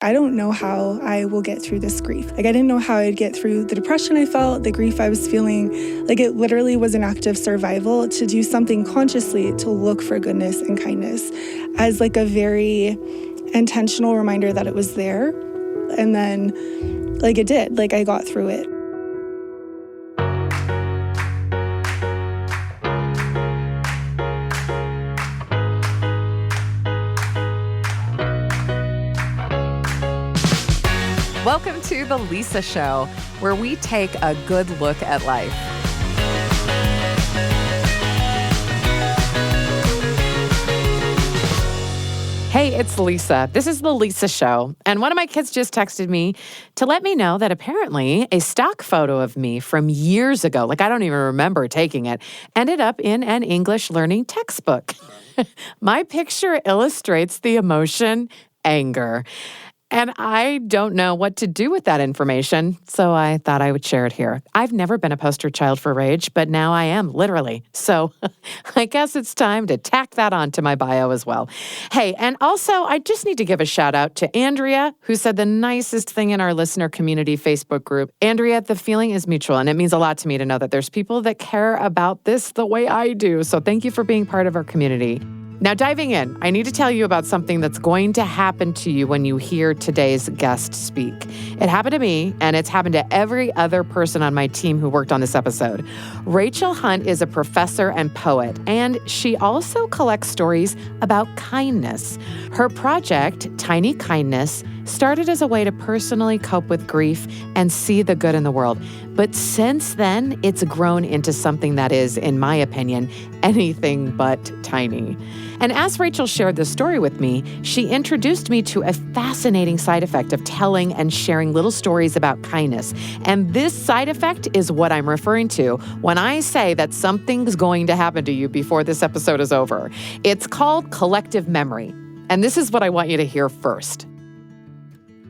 I don't know how I will get through this grief. I didn't know how I'd get through the depression I felt, the grief I was feeling. It literally was an act of survival to do something consciously to look for goodness and kindness as a very intentional reminder that it was there. And then it did, I got through it. Welcome to The Lisa Show, where we take a good look at life. Hey, it's Lisa. This is The Lisa Show. And one of my kids just texted me to let me know that apparently a stock photo of me from years ago, I don't even remember taking it, ended up in an English learning textbook. My picture illustrates the emotion anger. And I don't know what to do with that information, so I thought I would share it here. I've never been a poster child for rage, but now I am, literally. So I guess it's time to tack that onto my bio as well. Hey, and also I just need to give a shout out to Andrea, who said the nicest thing in our listener community Facebook group. Andrea, the feeling is mutual, and it means a lot to me to know that there's people that care about this the way I do. So thank you for being part of our community. Now, diving in, I need to tell you about something that's going to happen to you when you hear today's guest speak. It happened to me, and it's happened to every other person on my team who worked on this episode. Rachel Hunt is a professor and poet, and she also collects stories about kindness. Her project, Tiny Kindness, started as a way to personally cope with grief and see the good in the world. But since then, it's grown into something that is, in my opinion, anything but tiny. And as Rachel shared this story with me, she introduced me to a fascinating side effect of telling and sharing little stories about kindness. And this side effect is what I'm referring to when I say that something's going to happen to you before this episode is over. It's called collective memory. And this is what I want you to hear first.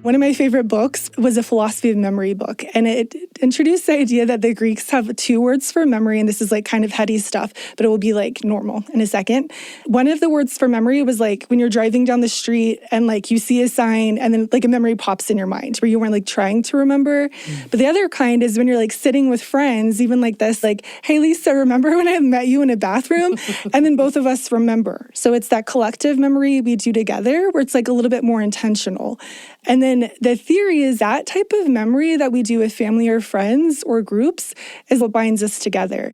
One of my favorite books was a philosophy of memory book, and it introduced the idea that the Greeks have two words for memory, and this is kind of heady stuff, but it will be normal in a second. One of the words for memory was when you're driving down the street and you see a sign and then a memory pops in your mind where you weren't trying to remember. But the other kind is when you're sitting with friends, even this, hey Lisa, remember when I met you in a bathroom? And then both of us remember. So it's that collective memory we do together where it's a little bit more intentional. And then the theory is that type of memory that we do with family or friends or groups is what binds us together.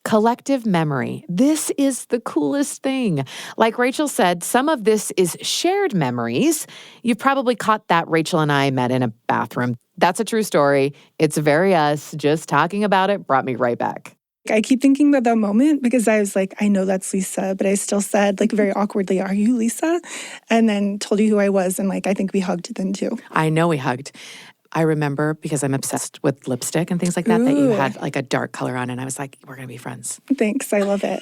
Collective memory. This is the coolest thing. Like Rachel said, some of this is shared memories. You've probably caught that Rachel and I met in a bathroom. That's a true story. It's very us. Just talking about it brought me right back. I keep thinking about that moment because I was I know that's Lisa, but I still said very awkwardly, are you Lisa? And then told you who I was. And I think we hugged then too. I know we hugged. I remember because I'm obsessed with lipstick and things like that, that you had a dark color on. And I was like, we're going to be friends. Thanks. I love it.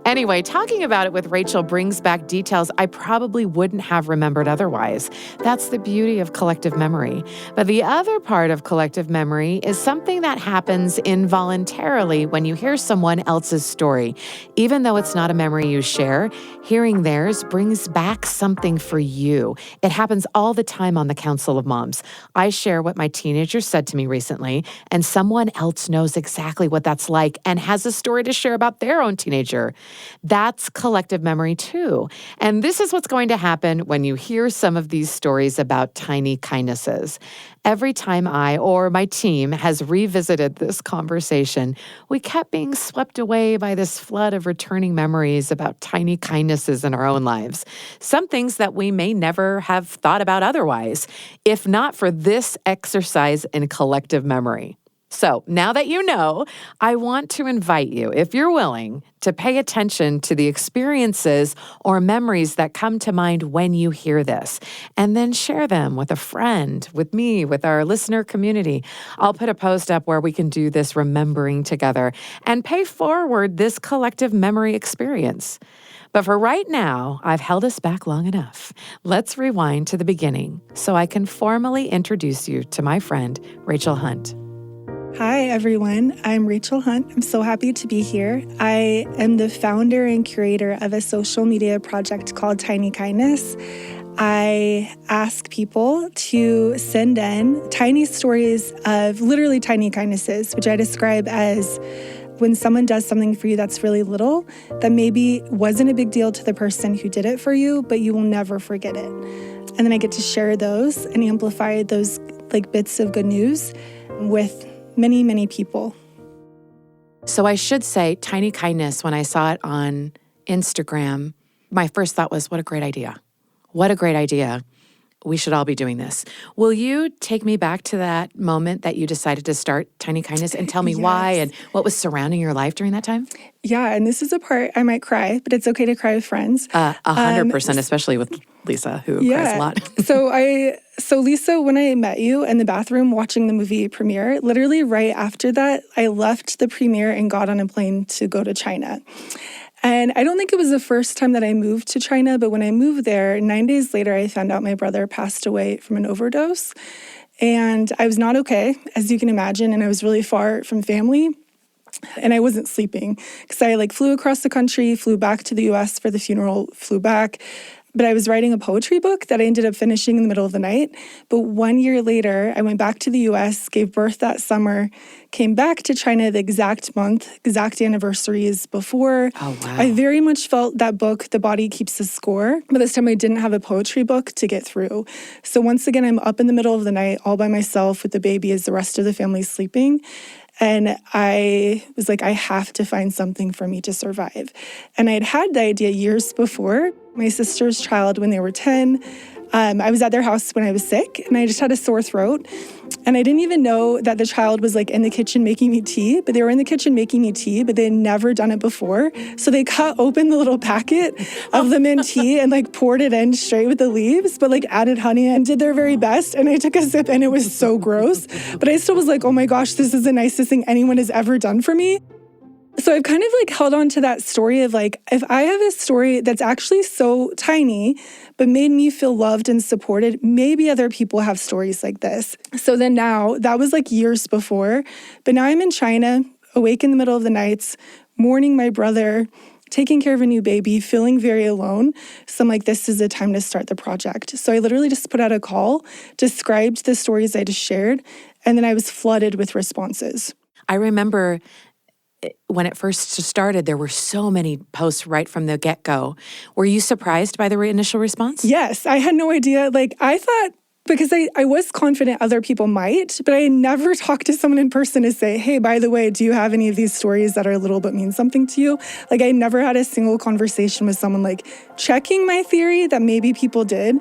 Anyway, talking about it with Rachel brings back details I probably wouldn't have remembered otherwise. That's the beauty of collective memory. But the other part of collective memory is something that happens involuntarily when you hear someone else's story. Even though it's not a memory you share, hearing theirs brings back something for you. It happens all the time on the Council of Moms. I share what my teenager said to me recently, and someone else knows exactly what that's like and has a story to share about their own teenager. That's collective memory too. And this is what's going to happen when you hear some of these stories about tiny kindnesses. Every time I or my team has revisited this conversation, we kept being swept away by this flood of returning memories about tiny kindnesses in our own lives. Some things that we may never have thought about otherwise, if not for this exercise in collective memory. So now that you know, I want to invite you, if you're willing, to pay attention to the experiences or memories that come to mind when you hear this, and then share them with a friend, with me, with our listener community. I'll put a post up where we can do this remembering together and pay forward this collective memory experience. But for right now, I've held us back long enough. Let's rewind to the beginning so I can formally introduce you to my friend, Rachel Hunt. Hi, everyone. I'm Rachel Hunt. I'm so happy to be here. I am the founder and curator of a social media project called Tiny Kindness. I ask people to send in tiny stories of literally tiny kindnesses, which I describe as when someone does something for you that's really little, that maybe wasn't a big deal to the person who did it for you, but you will never forget it. And then I get to share those and amplify those like bits of good news with many, many people. So I should say tiny kindness, when I saw it on Instagram, my first thought was, what a great idea. What a great idea. We should all be doing this. Will you take me back to that moment that you decided to start Tiny Kindness and tell me why and what was surrounding your life during that time? Yeah, and this is a part I might cry, but it's okay to cry with friends. 100%, especially with Lisa, who cries a lot. So Lisa, when I met you in the bathroom watching the movie premiere, literally right after that, I left the premiere and got on a plane to go to China. And I don't think it was the first time that I moved to China, but when I moved there, 9 days later, I found out my brother passed away from an overdose. And I was not okay, as you can imagine, and I was really far from family. And I wasn't sleeping because I flew across the country, flew back to the US for the funeral, flew back. But I was writing a poetry book that I ended up finishing in the middle of the night. But 1 year later, I went back to the US, gave birth that summer, came back to China the exact month, exact anniversaries before. Oh, wow. I very much felt that book, The Body Keeps the Score. But this time I didn't have a poetry book to get through. So once again, I'm up in the middle of the night all by myself with the baby as the rest of the family's sleeping. And I was like, I have to find something for me to survive. And I had the idea years before. My sister's child, when they were 10, I was at their house when I was sick, and I just had a sore throat. And I didn't even know that the child was in the kitchen making me tea, but they were in the kitchen making me tea, but they had never done it before. So they cut open the little packet of the mint tea and poured it in straight with the leaves, but added honey and did their very best. And I took a sip and it was so gross. But I still was like, oh my gosh, this is the nicest thing anyone has ever done for me. So I've kind of held on to that story of if I have a story that's actually so tiny, but made me feel loved and supported, maybe other people have stories like this. So then now, that was years before, but now I'm in China, awake in the middle of the nights, mourning my brother, taking care of a new baby, feeling very alone. So I'm like, this is the time to start the project. So I literally just put out a call, described the stories I just shared, and then I was flooded with responses. I remember when it first started, there were so many posts right from the get-go. Were you surprised by the initial response? Yes, I had no idea. I thought, because I was confident other people might, but I never talked to someone in person to say, hey, by the way, do you have any of these stories that are little but mean something to you? I never had a single conversation with someone checking my theory that maybe people did.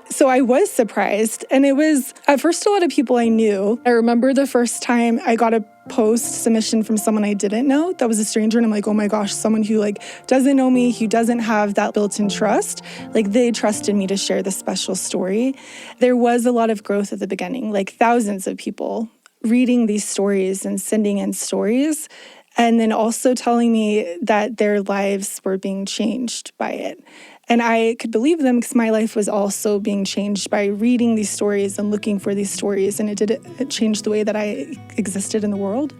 So I was surprised. And it was, at first, a lot of people I knew. I remember the first time I got a post submission from someone I didn't know that was a stranger. And I'm like, oh my gosh, someone who doesn't know me, who doesn't have that built-in trust. They trusted me to share this special story. There was a lot of growth at the beginning, thousands of people reading these stories and sending in stories. And then also telling me that their lives were being changed by it. And I could believe them because my life was also being changed by reading these stories and looking for these stories. And it changed the way that I existed in the world.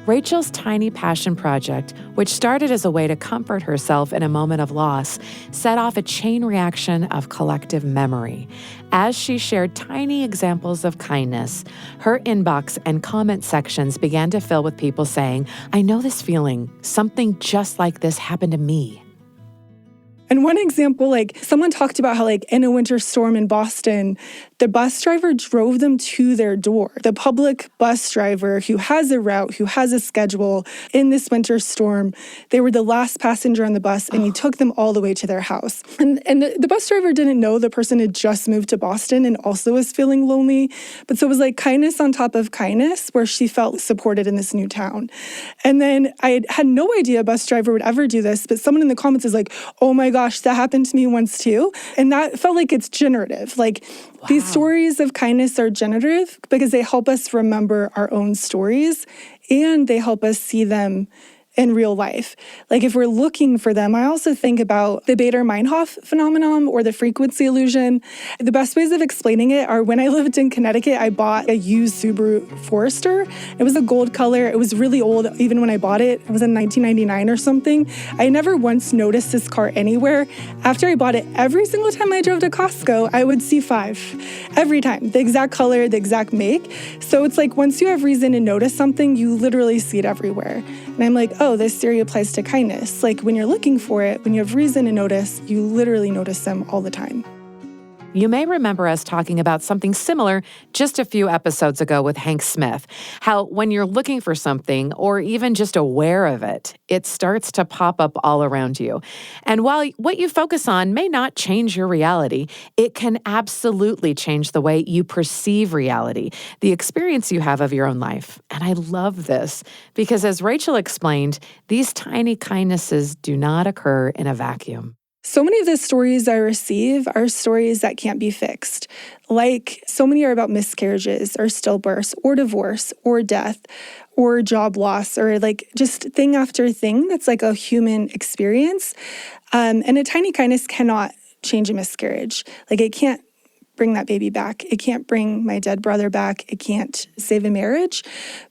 Rachel's Tiny Passion Project, which started as a way to comfort herself in a moment of loss, set off a chain reaction of collective memory. As she shared tiny examples of kindness, her inbox and comment sections began to fill with people saying, I know this feeling. Something just like this happened to me. And one example, someone talked about how in a winter storm in Boston, the bus driver drove them to their door. The public bus driver who has a route, who has a schedule in this winter storm, they were the last passenger on the bus and he took them all the way to their house. And the bus driver didn't know the person had just moved to Boston and also was feeling lonely. But so it was kindness on top of kindness where she felt supported in this new town. And then I had no idea a bus driver would ever do this, but someone in the comments is oh my gosh, that happened to me once too. And that felt like it's generative. These stories of kindness are generative because they help us remember our own stories and they help us see them in real life. Like if we're looking for them, I also think about the Bader-Meinhof phenomenon or the frequency illusion. The best ways of explaining it are when I lived in Connecticut, I bought a used Subaru Forester. It was a gold color. It was really old even when I bought it. It was in 1999 or something. I never once noticed this car anywhere. After I bought it, every single time I drove to Costco, I would see 5. Every time. The exact color, the exact make. So it's like once you have reason to notice something, you literally see it everywhere. And I'm like, oh, this theory applies to kindness. Like when you're looking for it, when you have reason to notice, you literally notice them all the time. You may remember us talking about something similar just a few episodes ago with Hank Smith, how when you're looking for something or even just aware of it, it starts to pop up all around you. And while what you focus on may not change your reality, it can absolutely change the way you perceive reality, the experience you have of your own life. And I love this because as Rachel explained, these tiny kindnesses do not occur in a vacuum. So many of the stories I receive are stories that can't be fixed. Like so many are about miscarriages or stillbirths or divorce or death or job loss or like just thing after thing that's like a human experience. And a tiny kindness cannot change a miscarriage. Like it can't bring that baby back. It can't bring my dead brother back. It can't save a marriage.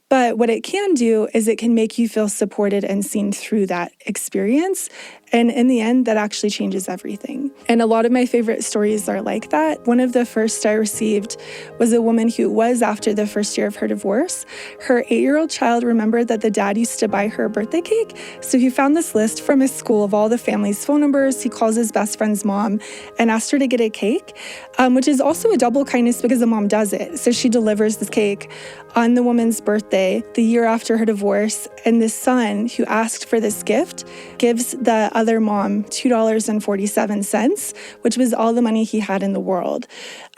But what it can do is it can make you feel supported and seen through that experience. And in the end, that actually changes everything. And a lot of my favorite stories are like that. One of the first I received was a woman who was after the first year of her divorce. Her 8-year-old child remembered that the dad used to buy her a birthday cake. So he found this list from his school of all the family's phone numbers. He calls his best friend's mom and asked her to get a cake, which is also a double kindness because the mom does it. So she delivers this cake on the woman's birthday, the year after her divorce, and the son who asked for this gift gives the other mom $2.47, which was all the money he had in the world.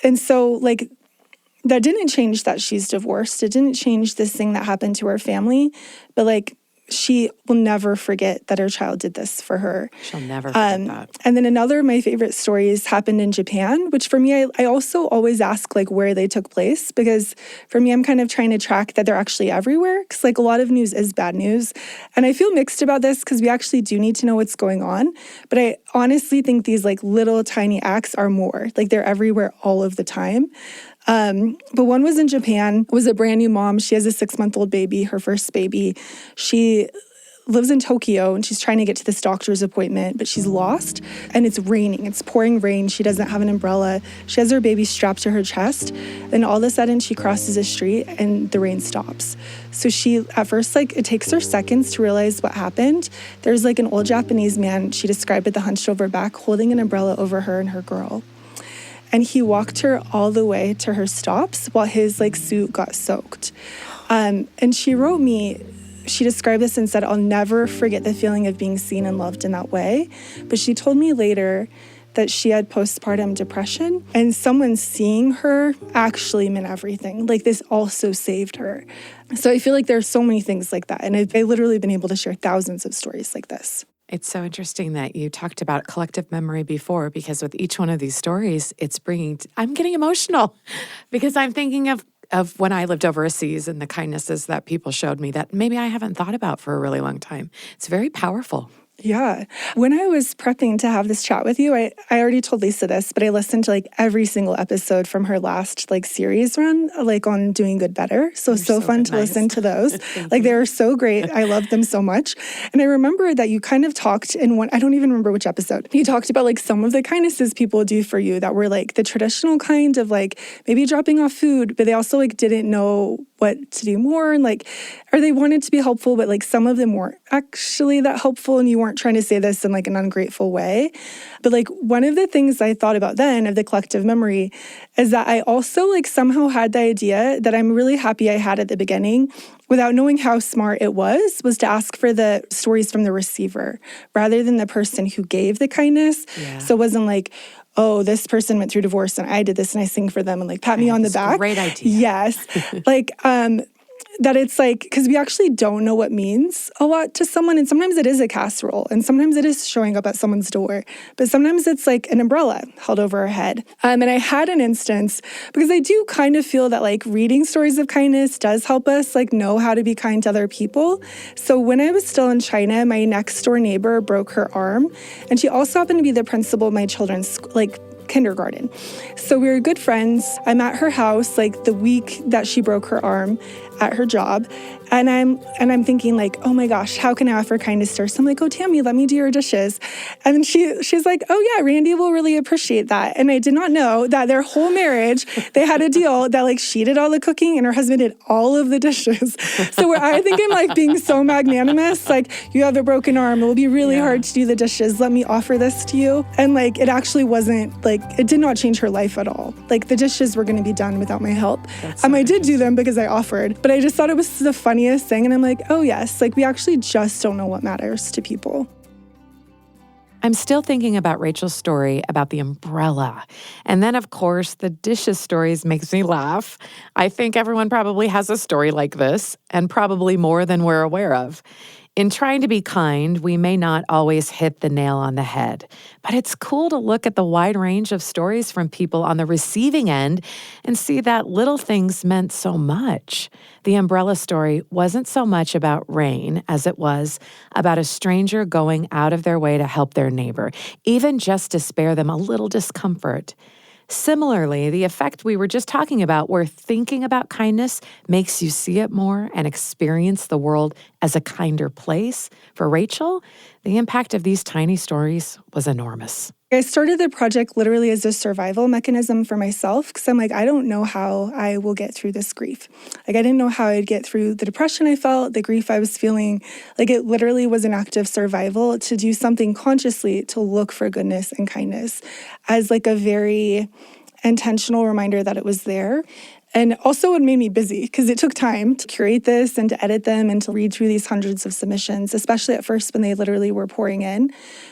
And so, like, that didn't change that she's divorced. It didn't change this thing that happened to her family, but like, she will never forget that her child did this for her. She'll never forget that. And then another of my favorite stories happened in Japan, which for me, I also always ask like where they took place, because for me, I'm kind of trying to track that they're actually everywhere, because like a lot of news is bad news. And I feel mixed about this because we actually do need to know what's going on. But I honestly think these like little tiny acts are more, like they're everywhere all of the time. But one was in Japan, was a brand new mom. She has a 6-month-old baby, her first baby. She lives in Tokyo and she's trying to get to this doctor's appointment, but she's lost and it's raining. It's pouring rain. She doesn't have an umbrella. She has her baby strapped to her chest. Then all of a sudden she crosses a street and the rain stops. So she, at first, like it takes her seconds to realize what happened. There's like an old Japanese man, she described it, the hunched over back, holding an umbrella over her and her girl. And he walked her all the way to her stops while his like suit got soaked. And she wrote me, she described this and said, I'll never forget the feeling of being seen and loved in that way. But she told me later that she had postpartum depression and someone seeing her actually meant everything. Like this also saved her. So I feel like there are so many things like that. And I've literally been able to share thousands of stories like this. It's so interesting that you talked about collective memory before, because with each one of these stories, it's bringing, I'm getting emotional because I'm thinking of when I lived overseas and the kindnesses that people showed me that maybe I haven't thought about for a really long time. It's very powerful. Yeah. When I was prepping to have this chat with you, I already told Lisa this, but I listened to like every single episode from her last like series run, like on Doing Good Better. So fun to listen to those. Like they were so great. I loved them so much. And I remember that you kind of talked in one, I don't even remember which episode. You talked about like some of the kindnesses people do for you that were like the traditional kind of like maybe dropping off food, but they also like didn't know what to do more and like, or they wanted to be helpful, but like some of them weren't actually that helpful and you weren't trying to say this in like an ungrateful way. But like one of the things I thought about then of the collective memory is that I also like somehow had the idea that I'm really happy I had at the beginning without knowing how smart it was to ask for the stories from the receiver rather than the person who gave the kindness. Yeah. So it wasn't like, oh, this person went through divorce and I did this and I sing for them and like pat me on the back. Great idea. Yes. Like, that it's like, because we actually don't know what means a lot to someone. And sometimes it is a casserole, and sometimes it is showing up at someone's door. But sometimes it's like an umbrella held over our head. And I had an instance, because I do kind of feel that like reading stories of kindness does help us like know how to be kind to other people. So when I was still in China, my next door neighbor broke her arm. And she also happened to be the principal of my children's kindergarten. So we were good friends. I'm at her house like the week that she broke her arm at her job. And I'm thinking like, oh my gosh, how can I offer kindness to her? So I'm like, oh, Tammy, let me do your dishes. And she's like, oh yeah, Randy will really appreciate that. And I did not know that their whole marriage, they had a deal that like she did all the cooking and her husband did all of the dishes. So where I think I'm like being so magnanimous, like you have a broken arm, it will be really hard to do the dishes. Let me offer this to you. And like, it actually wasn't like, it did not change her life at all. Like the dishes were going to be done without my help. I did do them because I offered, but I just thought it was the funniest thing. And I'm like, oh yes, like we actually just don't know what matters to people. I'm still thinking about Rachel's story about the umbrella. And then, of course, the dishes stories makes me laugh. I think everyone probably has a story like this, and probably more than we're aware of. In trying to be kind, we may not always hit the nail on the head, but it's cool to look at the wide range of stories from people on the receiving end and see that little things meant so much. The umbrella story wasn't so much about rain as it was about a stranger going out of their way to help their neighbor, even just to spare them a little discomfort. Similarly, the effect we were just talking about, where thinking about kindness makes you see it more and experience the world as a kinder place, for Rachel, the impact of these tiny stories was enormous. I started the project literally as a survival mechanism for myself because I'm like, I don't know how I will get through this grief. Like, I didn't know how I'd get through the depression I felt, the grief I was feeling. Like, it literally was an act of survival to do something consciously to look for goodness and kindness as like a very intentional reminder that it was there. And also it made me busy because it took time to curate this and to edit them and to read through these hundreds of submissions, especially at first when they literally were pouring in.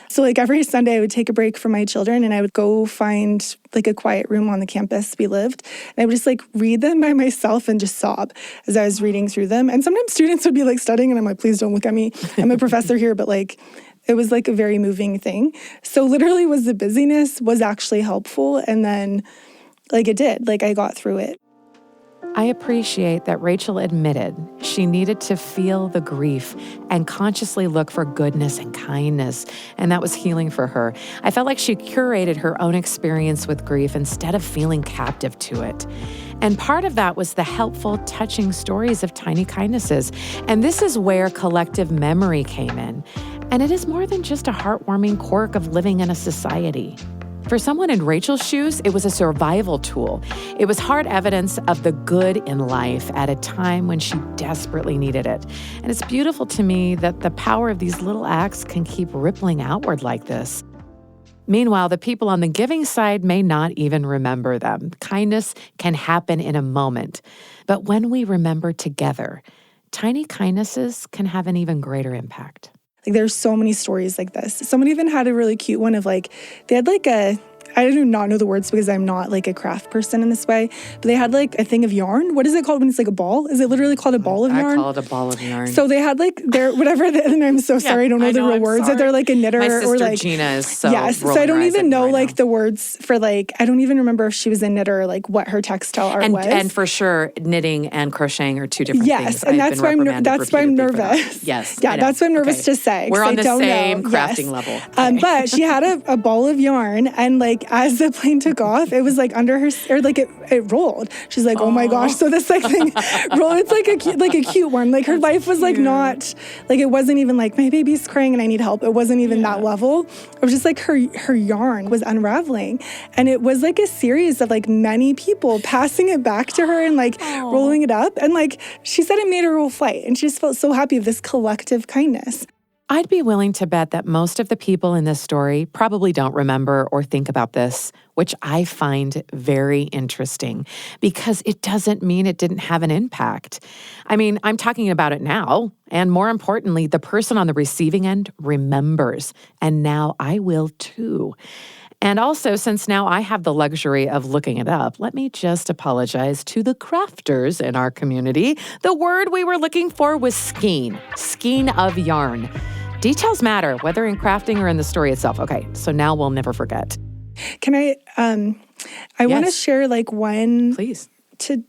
So like every Sunday I would take a break from my children and I would go find like a quiet room on the campus we lived. And I would just like read them by myself and just sob as I was reading through them. And sometimes students would be like studying and I'm like, please don't look at me. I'm a professor here, but like, it was like a very moving thing. So literally was the busyness was actually helpful. And then like it did, like I got through it. I appreciate that Rachel admitted she needed to feel the grief and consciously look for goodness and kindness, and that was healing for her. I felt like she curated her own experience with grief instead of feeling captive to it. And part of that was the helpful, touching stories of tiny kindnesses. And this is where collective memory came in. And it is more than just a heartwarming quirk of living in a society. For someone in Rachel's shoes, it was a survival tool. It was hard evidence of the good in life at a time when she desperately needed it. And it's beautiful to me that the power of these little acts can keep rippling outward like this. Meanwhile, the people on the giving side may not even remember them. Kindness can happen in a moment. But when we remember together, tiny kindnesses can have an even greater impact. Like there's so many stories like this. Someone even had a really cute one of like, they had like I do not know the words because I'm not like a craft person in this way, but they had like a thing of yarn. What is it called when it's like a ball? Is it literally called a ball of yarn? I call it a ball of yarn. So they had like and I'm so sorry, I don't know the real words. That they're like a knitter My sister or like Gina is so yes. So I don't even know like the words for like, I don't even remember if she was a knitter or like what her textile art was. And for sure, knitting and crocheting are two different things. Yes, and that's why I'm nervous. Yes, yeah, that's what I'm nervous to say. We're on the same crafting level. But she had a ball of yarn, and like as the plane took off, it was like under her, or like it rolled. She's like, oh my gosh. So this like thing rolled. It's like a cute one. Like her life was like not, like it wasn't even like my baby's crying and I need help. It wasn't even that level. It was just like her yarn was unraveling. And it was like a series of like many people passing it back to her and like rolling it up. And like she said it made her whole flight. And she just felt so happy of this collective kindness. I'd be willing to bet that most of the people in this story probably don't remember or think about this, which I find very interesting because it doesn't mean it didn't have an impact. I mean, I'm talking about it now, and more importantly, the person on the receiving end remembers, and now I will too. And also, since now I have the luxury of looking it up, let me just apologize to the crafters in our community. The word we were looking for was skein, skein of yarn. Details matter, whether in crafting or in the story itself. Okay, so now we'll never forget. Can I want to Yes. share like one Please. to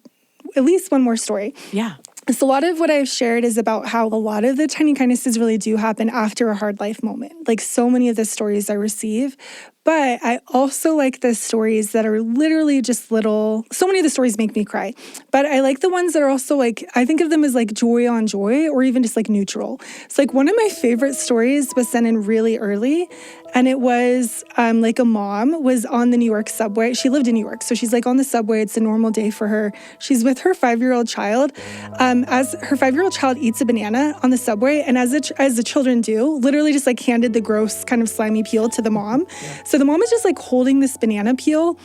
at least one more story. Yeah. So a lot of what I've shared is about how a lot of the tiny kindnesses really do happen after a hard life moment. Like so many of the stories I receive. But I also like the stories that are literally just little. So many of the stories make me cry. But I like the ones that are also like, I think of them as like joy on joy or even just like neutral. It's like one of my favorite stories was sent in really early. And it was like a mom was on the New York subway. She lived in New York. So she's like on the subway. It's a normal day for her. She's with her 5-year-old child. As her 5-year-old child eats a banana on the subway. And as the children do, literally just like handed the gross kind of slimy peel to the mom. So the mom is just like holding this banana peel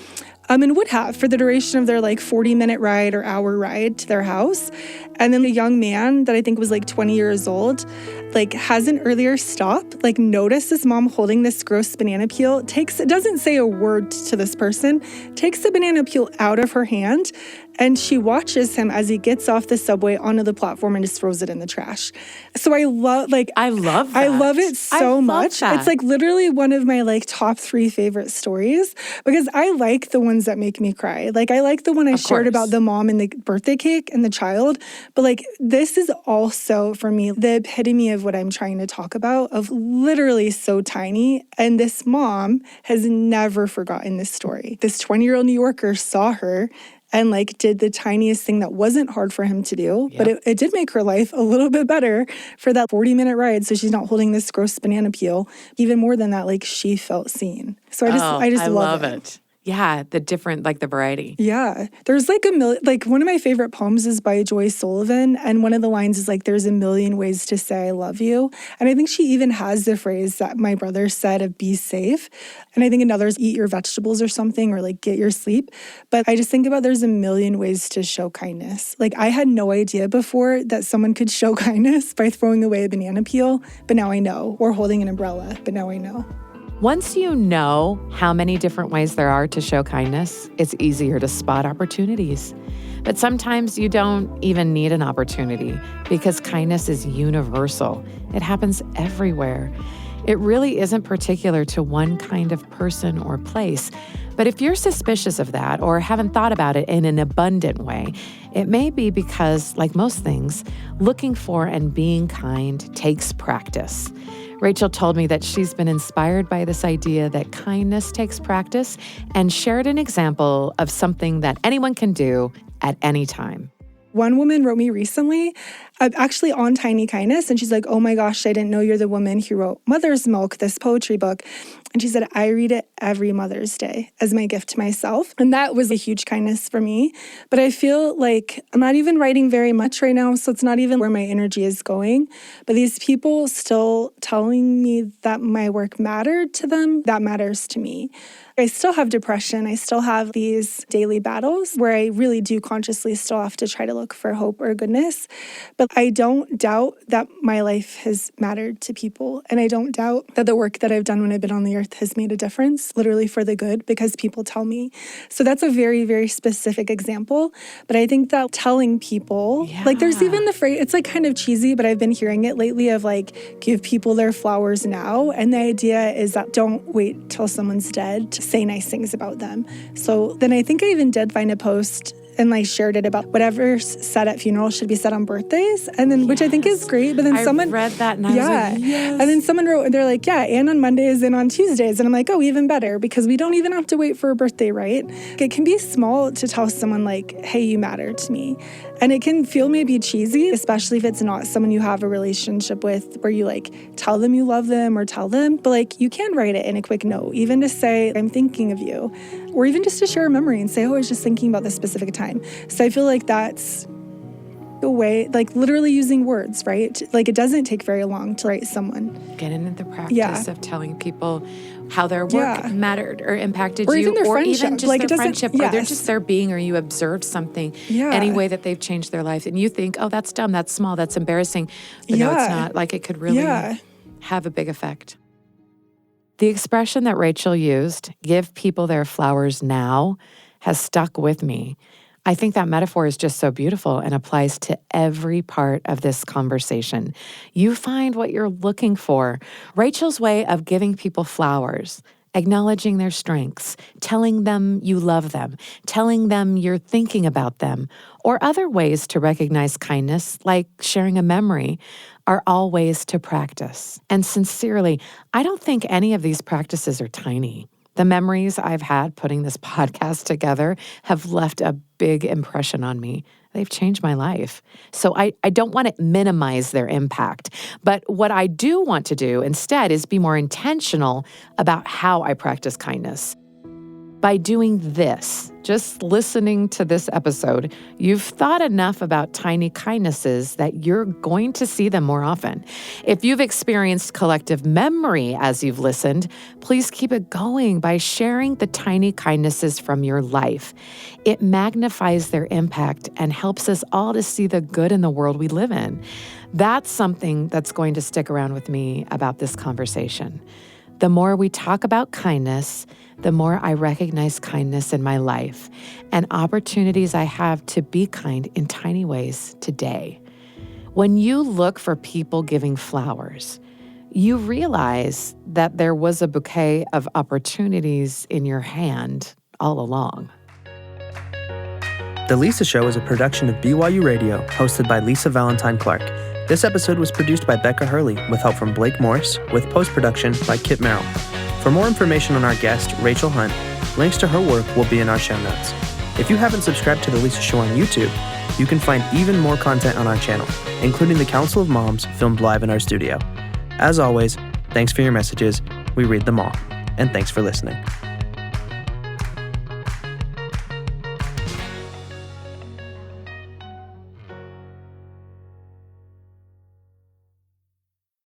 and would have for the duration of their like 40-minute ride or hour ride to their house. And then the young man that I think was like 20 years old, like has an earlier stop, like noticed this mom holding this gross banana peel, doesn't say a word to this person, takes the banana peel out of her hand, and she watches him as he gets off the subway onto the platform and just throws it in the trash. So I love that. I love it so much. That. It's like literally one of my like top 3 favorite stories because I like the ones that make me cry. Like I like the one I shared about the mom and the birthday cake and the child, but like this is also for me the epitome of what I'm trying to talk about, of literally so tiny. And this mom has never forgotten this story. This 20-year-old New Yorker saw her and like did the tiniest thing that wasn't hard for him to do, but it did make her life a little bit better for that 40-minute ride. So she's not holding this gross banana peel. Even more than that, like she felt seen. So I just love it. Yeah, the different, like the variety. Yeah. There's like one of my favorite poems is by Joyce Sullivan. And one of the lines is like, there's a million ways to say I love you. And I think she even has the phrase that my brother said of be safe. And I think another is eat your vegetables or something, or like get your sleep. But I just think about there's a million ways to show kindness. Like I had no idea before that someone could show kindness by throwing away a banana peel, but now I know. Or holding an umbrella, but now I know. Once you know how many different ways there are to show kindness, it's easier to spot opportunities. But sometimes you don't even need an opportunity because kindness is universal. It happens everywhere. It really isn't particular to one kind of person or place. But if you're suspicious of that or haven't thought about it in an abundant way, it may be because, like most things, looking for and being kind takes practice. Rachel told me that she's been inspired by this idea that kindness takes practice and shared an example of something that anyone can do at any time. One woman wrote me recently, actually on Tiny Kindness, and she's like, oh my gosh, I didn't know you're the woman who wrote Mother's Milk, this poetry book. And she said, I read it every Mother's Day as my gift to myself. And that was a huge kindness for me. But I feel like I'm not even writing very much right now, so it's not even where my energy is going. But these people still telling me that my work mattered to them, that matters to me. I still have depression. I still have these daily battles where I really do consciously still have to try to look for hope or goodness. But I don't doubt that my life has mattered to people. And I don't doubt that the work that I've done when I've been on the earth has made a difference, literally for the good, because people tell me. So that's a very, very specific example. But I think that telling people, like there's even the phrase, it's like kind of cheesy, but I've been hearing it lately of like, give people their flowers now. And the idea is that don't wait till someone's dead to say nice things about them. So then I think I even did find a post and like shared it about whatever's said at funerals should be said on birthdays, and then which I think is great. But then someone read that and I was like, yes. And then someone wrote and they're like, yeah, and on Mondays and on Tuesdays, and I'm like, oh, even better, because we don't even have to wait for a birthday, right? It can be small to tell someone like, hey, you matter to me. And it can feel maybe cheesy, especially if it's not someone you have a relationship with where you like tell them you love them or tell them. But like you can write it in a quick note, even to say, I'm thinking of you, or even just to share a memory and say, oh, I was just thinking about this specific time. So I feel like that's the way, like literally using words, right? Like it doesn't take very long to write someone. Get into the practice of telling people how their work mattered or impacted or you, even their or friendship. even just like their friendship, or they're just their being, or you observed something, any way that they've changed their life, and you think, oh, that's dumb, that's small, that's embarrassing, but no, it's not. Like it could really have a big effect. The expression that Rachel used, give people their flowers now, has stuck with me. I think that metaphor is just so beautiful and applies to every part of this conversation. You find what you're looking for. Rachel's way of giving people flowers, acknowledging their strengths, telling them you love them, telling them you're thinking about them, or other ways to recognize kindness, like sharing a memory, are all ways to practice. And sincerely, I don't think any of these practices are tiny. The memories I've had putting this podcast together have left a big impression on me. They've changed my life. So I don't want to minimize their impact. But what I do want to do instead is be more intentional about how I practice kindness. By doing this, just listening to this episode, you've thought enough about tiny kindnesses that you're going to see them more often. If you've experienced collective memory as you've listened, please keep it going by sharing the tiny kindnesses from your life. It magnifies their impact and helps us all to see the good in the world we live in. That's something that's going to stick around with me about this conversation. The more we talk about kindness, the more I recognize kindness in my life and opportunities I have to be kind in tiny ways today. When you look for people giving flowers, you realize that there was a bouquet of opportunities in your hand all along. The Lisa Show is a production of BYU Radio, hosted by Lisa Valentine Clark. This episode was produced by Becca Hurley, with help from Blake Morris, with post-production by Kit Merrill. For more information on our guest, Rachel Hunt, links to her work will be in our show notes. If you haven't subscribed to The Lisa Show on YouTube, you can find even more content on our channel, including the Council of Moms filmed live in our studio. As always, thanks for your messages. We read them all. And thanks for listening.